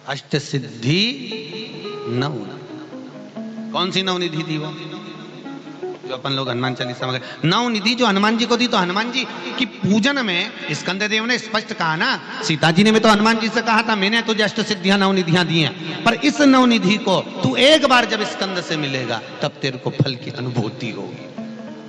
अष्ट सिद्धि नव। कौन सी नवनिधि थी वो जो अपन लोग हनुमान चालीसा में नवनिधि जो हनुमान जी को दी? तो हनुमान जी की पूजन में स्कंद देव ने स्पष्ट कहा ना, सीता जी ने भी तो हनुमान जी से कहा था मैंने तुझे अष्ट सिद्धियां नवनिधियां दी हैं, पर इस नवनिधि को तू एक बार जब स्कंद से मिलेगा तब तेरे को फल की अनुभूति होगी।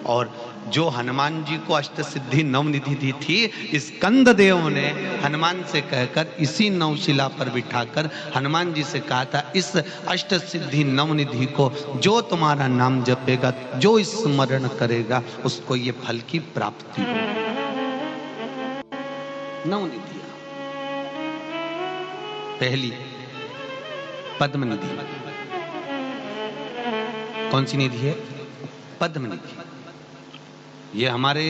और जो हनुमान जी को अष्ट सिद्धि नवनिधि दी थी, स्कंद देव ने हनुमान से कहकर इसी नवशिला पर बिठाकर हनुमान जी से कहा था, इस अष्ट सिद्धि नवनिधि को जो तुम्हारा नाम जपेगा, जो स्मरण करेगा, उसको ये फल की प्राप्ति होगी। नवनिधि पहली पद्मनिधि। कौन सी निधि है? पद्मनिधि। ये हमारे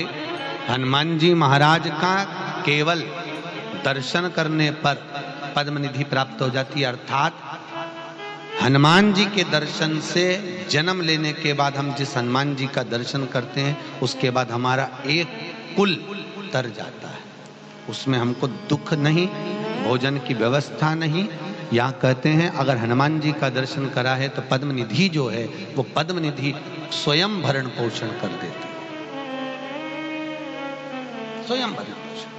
हनुमान जी महाराज का केवल दर्शन करने पर पद्मनिधि प्राप्त हो जाती है। अर्थात हनुमान जी के दर्शन से जन्म लेने के बाद हम जिस हनुमान जी का दर्शन करते हैं, उसके बाद हमारा एक कुल तर जाता है। उसमें हमको दुख नहीं, भोजन की व्यवस्था नहीं। यहाँ कहते हैं अगर हनुमान जी का दर्शन करा है तो पद्मनिधि जो है वो पद्मनिधि स्वयं भरण पोषण कर देती है। स्वयं भरण पोषण।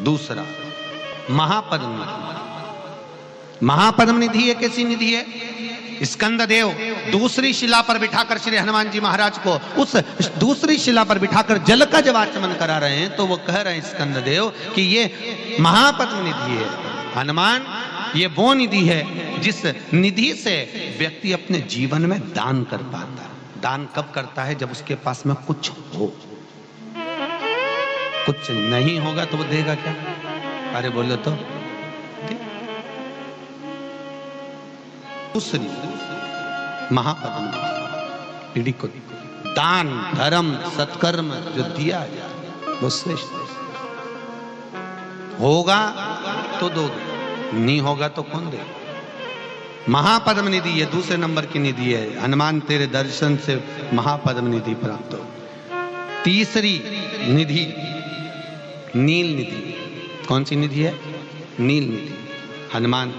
दूसरा महापद्मनिधि। महापद्मनिधि एक ऐसी निधि है, स्कंद देव दूसरी शिला पर बिठाकर श्री हनुमान जी महाराज को उस दूसरी शिला पर बिठाकर जल का जब आचमन करा रहे हैं, तो वो कह रहे हैं स्कंद देव कि ये महापद्मनिधि है। हनुमान ये वो निधि है जिस निधि से व्यक्ति अपने जीवन में दान कर पाता है। दान कब करता है? जब उसके पास में कुछ हो। कुछ नहीं होगा तो वो देगा क्या? अरे बोलो तो। दूसरी महापद्मनिधि को दान धर्म सत्कर्म जो दिया जाए वो श्रेष्ठ। होगा तो दोगे, नहीं होगा तो कौन देगा? महापद्मनिधि ये दूसरे नंबर की निधि है। हनुमान तेरे दर्शन से महापद्मनिधि प्राप्त हो। तीसरी निधि नील निधि। कौन सी निधि है? नील निधि। हनुमान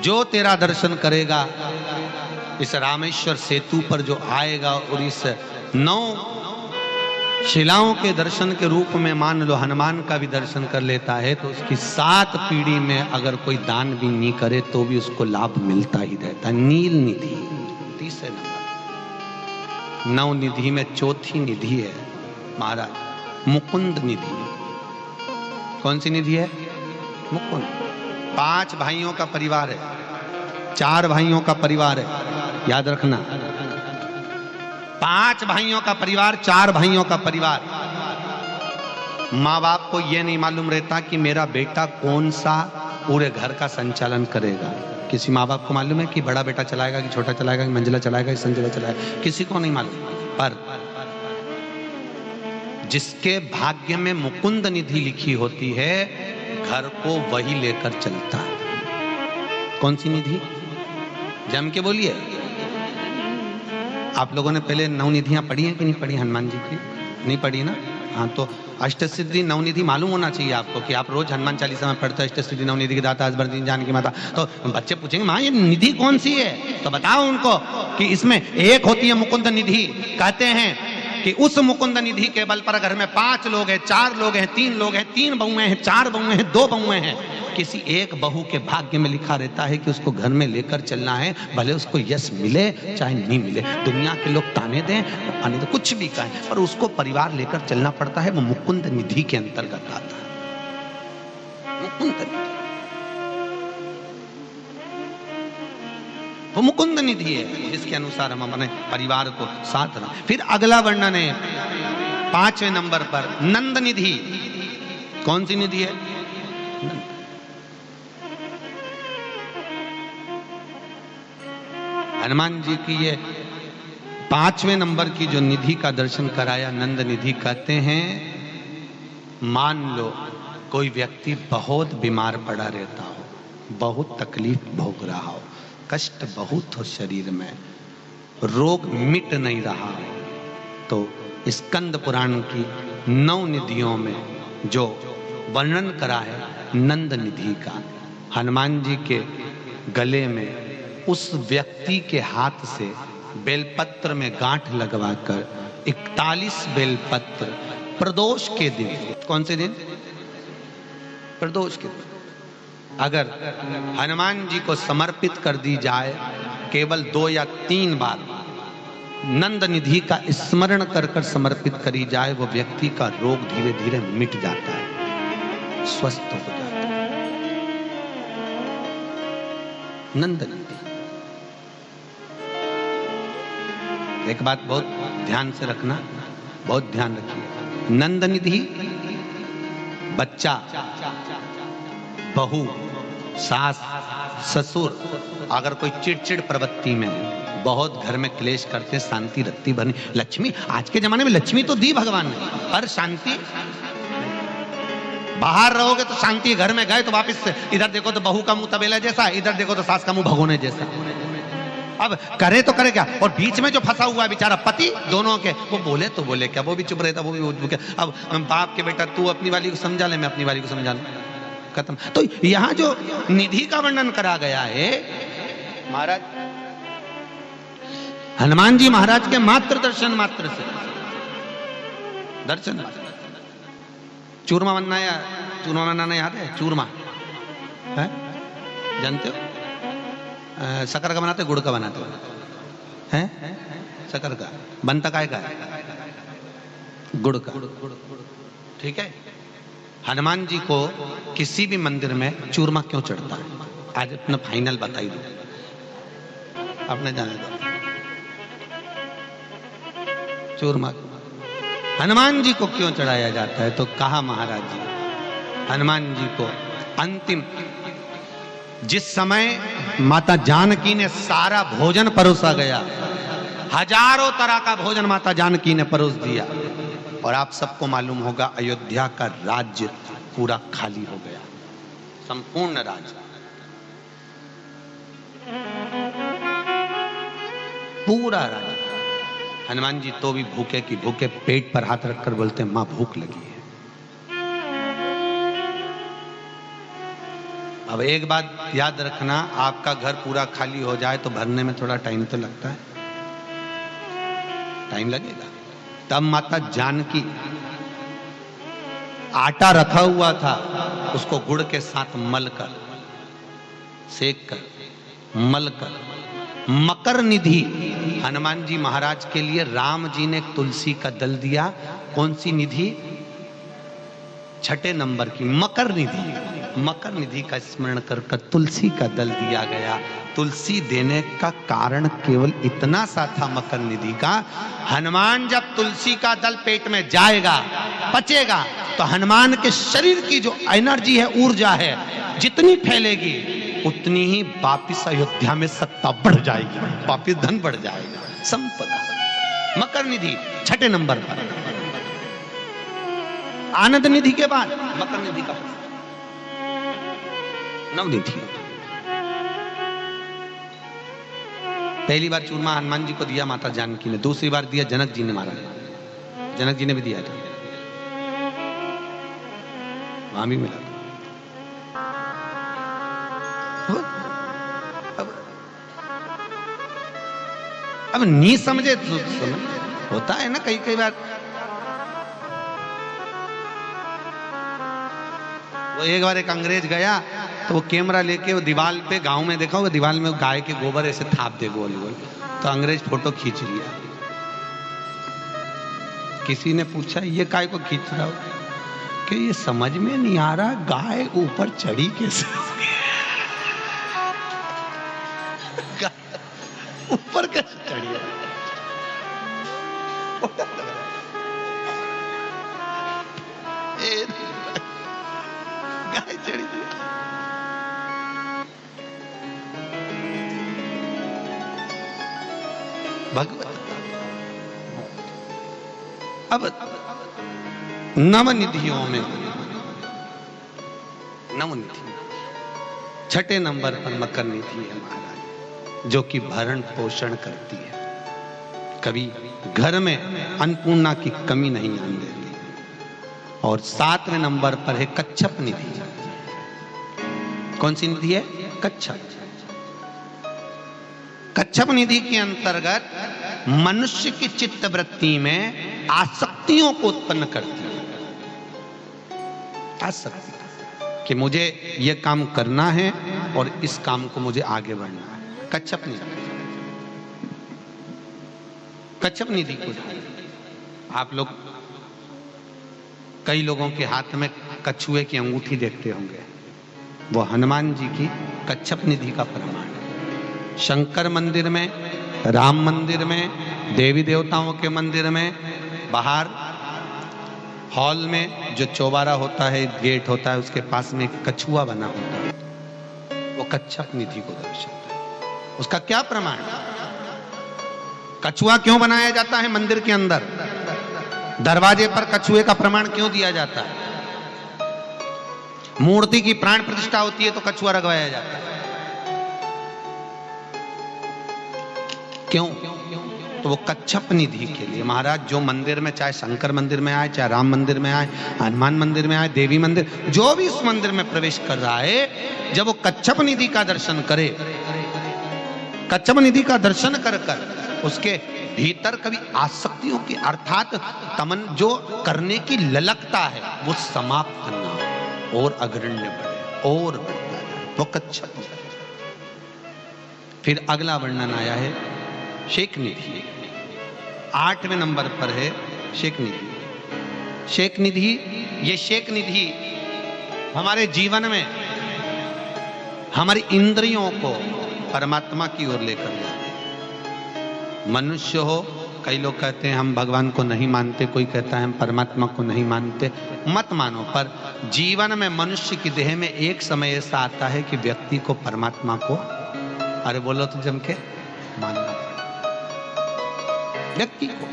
जो तेरा दर्शन करेगा, इस रामेश्वर सेतु पर जो आएगा और इस 9 शिलाओं के दर्शन के रूप में मान लो हनुमान का भी दर्शन कर लेता है, तो उसकी 7 पीढ़ी में अगर कोई दान भी नहीं करे तो भी उसको लाभ मिलता ही रहता है। नील निधि तीसरे नंबर। 9 निधि में चौथी निधि है महाराज मुकुंद निधि। कौन सी निधि है? मुकुंद। 5 भाइयों का परिवार है, 4 भाइयों का परिवार है, याद रखना। 5 भाइयों का परिवार, 4 भाइयों का परिवार। माँ बाप को यह नहीं मालूम रहता कि मेरा बेटा कौन सा पूरे घर का संचालन करेगा। किसी माँ बाप को मालूम है कि बड़ा बेटा चलाएगा कि छोटा चलाएगा कि मंजिला चलाएगा कि संजिला चलाएगा? किसी को नहीं मालूम। पर जिसके भाग्य में मुकुंद निधि लिखी होती है, घर को वही लेकर चलता है। कौन सी निधि? जम के बोलिए। आप लोगों ने पहले नवनिधियां पढ़ी हैं कि नहीं पढ़ी? हनुमान जी की नहीं पढ़ी ना? हाँ, तो अष्ट सिद्धि नवनिधि मालूम होना चाहिए आपको कि आप रोज हनुमान चालीसा में पढ़ते हो अष्ट सिद्धि नवनिधि की दाता हसबरदीन जानकी माता। तो बच्चे पूछेंगे माँ ये निधि कौन सी है? तो बताओ उनको कि इसमें एक होती है मुकुंद निधि। कहते हैं कि उस मुकुंद निधि के बल पर घर में 5 लोग हैं, 4 लोग हैं, 3 लोग हैं, 3 बहुएं हैं, 4 बहुएं हैं, 2 बहुएं हैं, किसी एक बहू के भाग्य में लिखा रहता है कि उसको घर में लेकर चलना है, भले उसको यश मिले चाहे नहीं मिले। दुनिया के लोग ताने दें, आने तो कुछ भी कहें, पर उसको परिवार लेकर चलना पड़ता है। वो मुकुंद निधि के अंतर्गत आता है। मुकुंद निधि वो मुकुंद निधि है जिसके अनुसार हम अपने परिवार को साथ रखें। फिर अगला वर्णन है 5वें नंबर पर नंद निधि। कौन सी निधि है? हनुमान जी की ये 5वें नंबर की जो निधि का दर्शन कराया, नंद निधि। कहते हैं मान लो कोई व्यक्ति बहुत बीमार पड़ा रहता हो, बहुत तकलीफ भोग रहा हो, कष्ट बहुत हो शरीर में, रोग मिट नहीं रहा, तो स्कंद पुराण की 9 निधियों में जो वर्णन करा है नंद निधि का। हनुमान जी के गले में उस व्यक्ति के हाथ से बेलपत्र में गांठ लगवाकर 41 बेलपत्र प्रदोष के दिन, कौन से दिन? प्रदोष के दिन, अगर हनुमान जी को समर्पित कर दी जाए केवल 2 या 3 बार नंद निधि का स्मरण कर कर समर्पित करी जाए, वो व्यक्ति का रोग धीरे धीरे मिट जाता है, स्वस्थ हो जाता है। नंद निधि। एक बात बहुत ध्यान से रखना, बहुत ध्यान रखिए। नंद निधि बच्चा, बहू, सास, ससुर अगर कोई चिड़चिड़ प्रवृत्ति में है, बहुत घर में क्लेश करते, शांति रत्ती भरनी, लक्ष्मी, आज के जमाने में लक्ष्मी तो दी भगवान ने, पर शांति, बाहर रहोगे तो शांति, घर में गए तो वापस से इधर देखो तो बहू का मुंह तबेला जैसा, इधर देखो तो सास का मुंह भगोने जैसा। अब करे तो करे क्या? और बीच में जो फंसा हुआ है बेचारा पति, दोनों के, वो बोले तो बोले क्या, वो भी चुप रहता, वो भी। अब बाप के बेटा तू अपनी वाली को समझा ले, मैं अपनी वाली को समझा लूं, खत्म। तो यहां जो निधि का वर्णन करा गया है, महाराज हनुमान जी महाराज के मात्र दर्शन मात्र से, दर्शन, चूरमा बनाया, चूरमा बनाना याद है? चूरमा है, जानते हो? शक्कर का बनाते, गुड़ का बनाते हो? हैं? शक्कर का बनता काय का है? गुड़ का। ठीक है। हनुमान जी को किसी भी मंदिर में चूरमा क्यों चढ़ता है? आज अपना फाइनल बताई दो, आपने जाने दो। चूरमा हनुमान जी को क्यों चढ़ाया जाता है? तो कहा महाराज जी, हनुमान जी को अंतिम, जिस समय माता जानकी ने सारा भोजन परोसा गया, हजारों तरह का भोजन माता जानकी ने परोस दिया, और आप सबको मालूम होगा अयोध्या का राज्य पूरा खाली हो गया, संपूर्ण राज्य, पूरा राज्य। हनुमान जी तो भी भूखे की भूखे, पेट पर हाथ रखकर बोलते हैं मां भूख लगी है। अब एक बात याद रखना, आपका घर पूरा खाली हो जाए तो भरने में थोड़ा टाइम तो लगता है, टाइम लगेगा। तब माता जानकी आटा रखा हुआ था, उसको गुड़ के साथ मलकर, सेक कर, मलकर, मकर निधि, हनुमान जी महाराज के लिए राम जी ने तुलसी का दल दिया। कौन सी निधि? 6 नंबर की मकर निधि। मकर निधि का स्मरण कर कर तुलसी का दल दिया गया। तुलसी देने का कारण केवल इतना सा था मकर निधि का, हनुमान जब तुलसी का दल पेट में जाएगा, पचेगा, तो हनुमान के शरीर की जो एनर्जी है, ऊर्जा है, जितनी फैलेगी उतनी ही वापिस अयोध्या में सत्ता बढ़ जाएगी, वापिस धन बढ़ जाएगा, संपदा। मकर निधि 6 नंबर पर। आनंद निधि के बाद मकर निधि का नवनिधि। पहली बार चूरमा हनुमान जी को दिया माता जानकी ने, दूसरी बार दिया जनक जी ने, महाराज जनक जी ने भी दिया था, वहां भी मिला था। अब नहीं समझे तो समझ होता है ना, कई बार। वो एक बार एक अंग्रेज गया तो वो कैमरा लेके वो दीवार पे, गांव में देखा, वो दीवार में गाय के गोबर ऐसे थाप दे गोल गोल, तो अंग्रेज फोटो खींच लिया। किसी ने पूछा ये काय को खींच रहा हो? कि ये समझ में नहीं आ रहा गाय ऊपर चढ़ी कैसे, ऊपर कैसे चढ़ी है? गाय चढ़ी थी। भगवत। अब नवनिधियों में नवनिधि 6 नंबर पर मकर निधि है महाराज, जो कि भरण पोषण करती है, कभी घर में अन्नपूर्णा की कमी नहीं आने देती। और 7वें नंबर पर है कच्छप निधि। कौन सी निधि है? कच्छप। कच्छप निधि के अंतर्गत मनुष्य की चित्त वृत्ति में आसक्तियों को उत्पन्न करती है। आसक्ति कि मुझे यह काम करना है और इस काम को मुझे आगे बढ़ना है। कच्छप निधि। कच्छप निधि को आप लोग कई लोगों के हाथ में कछुए की अंगूठी देखते होंगे, वो हनुमान जी की कच्छप निधि का प्रमाण है। शंकर मंदिर में, राम मंदिर में, देवी देवताओं के मंदिर में, बाहर हॉल में जो चौबारा होता है, गेट होता है, उसके पास में एक कछुआ बना होता है, वो कच्छप निधि को दर्शाता है। उसका क्या प्रमाण है? कछुआ क्यों बनाया जाता है मंदिर के अंदर? दरवाजे पर कछुए का प्रमाण क्यों दिया जाता है? मूर्ति की प्राण प्रतिष्ठा होती है तो कछुआ रखवाया जाता है। क्यों? तो वो कच्छप निधि के लिए। महाराज जो मंदिर में, चाहे शंकर मंदिर में आए, चाहे राम मंदिर में आए, हनुमान मंदिर में आए, देवी मंदिर, जो भी उस मंदिर में प्रवेश कर रहा है, जब वो कच्छप निधि का दर्शन करे, कच्छप निधि का दर्शन कर कर उसके भीतर कभी आसक्तियों की अर्थात तमन जो करने की ललकता है वो समाप्त करना और अग्रण्य बढ़े और बढ़ता है, वो कच्छप। फिर अगला वर्णन आया है शेख निधि। 8वें नंबर पर है शेख निधि। शेख निधि, ये शेख निधि हमारे जीवन में हमारी इंद्रियों को परमात्मा की ओर लेकर जाती है। मनुष्य हो, कई लोग कहते हैं हम भगवान को नहीं मानते, कोई कहता है हम परमात्मा को नहीं मानते। मत मानो, पर जीवन में मनुष्य की देह में एक समय ऐसा आता है कि व्यक्ति को परमात्मा को, अरे बोलो तो जम के, मानना पड़ेगा व्यक्ति को।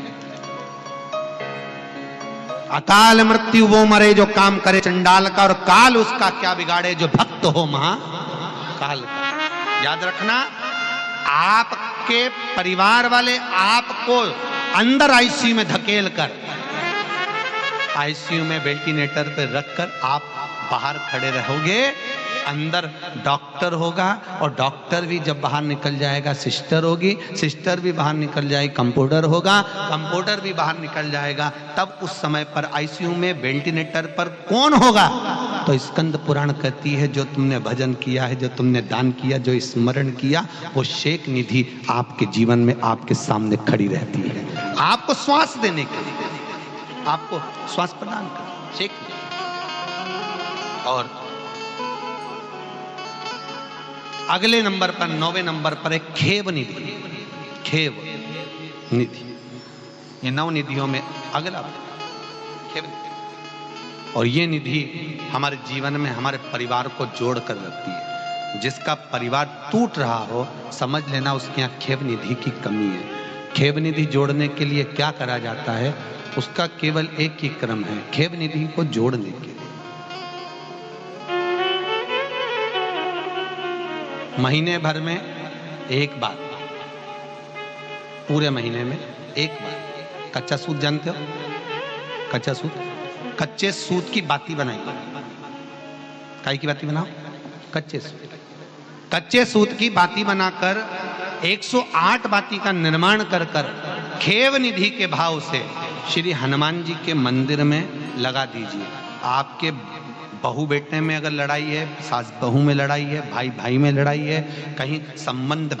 अकाल मृत्यु वो मरे जो काम करे चंडाल का, और काल उसका क्या बिगाड़े जो भक्त हो महाकाल का। याद रखना, आपके परिवार वाले आपको अंदर आईसीयू में धकेल कर, आईसीयू में वेंटिलेटर पर रखकर आप बाहर खड़े रहोगे, अंदर डॉक्टर होगा, और डॉक्टर भी जब बाहर निकल जाएगा सिस्टर होगी, सिस्टर भी बाहर निकल जाएगी, कंपाउंडर होगा, कंपाउंडर भी बाहर निकल जाएगा। तब उस समय पर आईसीयू में वेंटिलेटर पर कौन होगा? तो स्कंद पुराण कहती है जो तुमने भजन किया है, जो तुमने दान किया, जो स्मरण किया, वो शेख निधि आपके जीवन में आपके सामने खड़ी रहती है, आपको श्वास देने के लिए, आपको श्वास प्रदान कर शेख। और अगले नंबर पर 9वें नंबर पर एक खेव निधि। खेव निधि, ये 9 निधियों में अगला खेव निधि। और ये निधि हमारे जीवन में हमारे परिवार को जोड़ कर रखती है। जिसका परिवार टूट रहा हो, समझ लेना उसके यहाँ खेव निधि की कमी है। खेव निधि जोड़ने के लिए क्या करा जाता है? उसका केवल एक ही क्रम है, खेव निधि को जोड़ने के लिए महीने भर में एक बार, पूरे महीने में एक बार कच्चा सूत, जानते हो कच्चा सूत? कच्चे सूत की बाती बनाइए। काई की बाती बनाओ? कच्चे सूत। कच्चे सूत की बाती बनाकर 108 बाती का निर्माण कर कर खेव निधि के भाव से श्री हनुमान जी के मंदिर में लगा दीजिए। आपके बहू बेटे में अगर लड़ाई है, सास बहू में लड़ाई है, भाई भाई में लड़ाई है, कहीं संबंध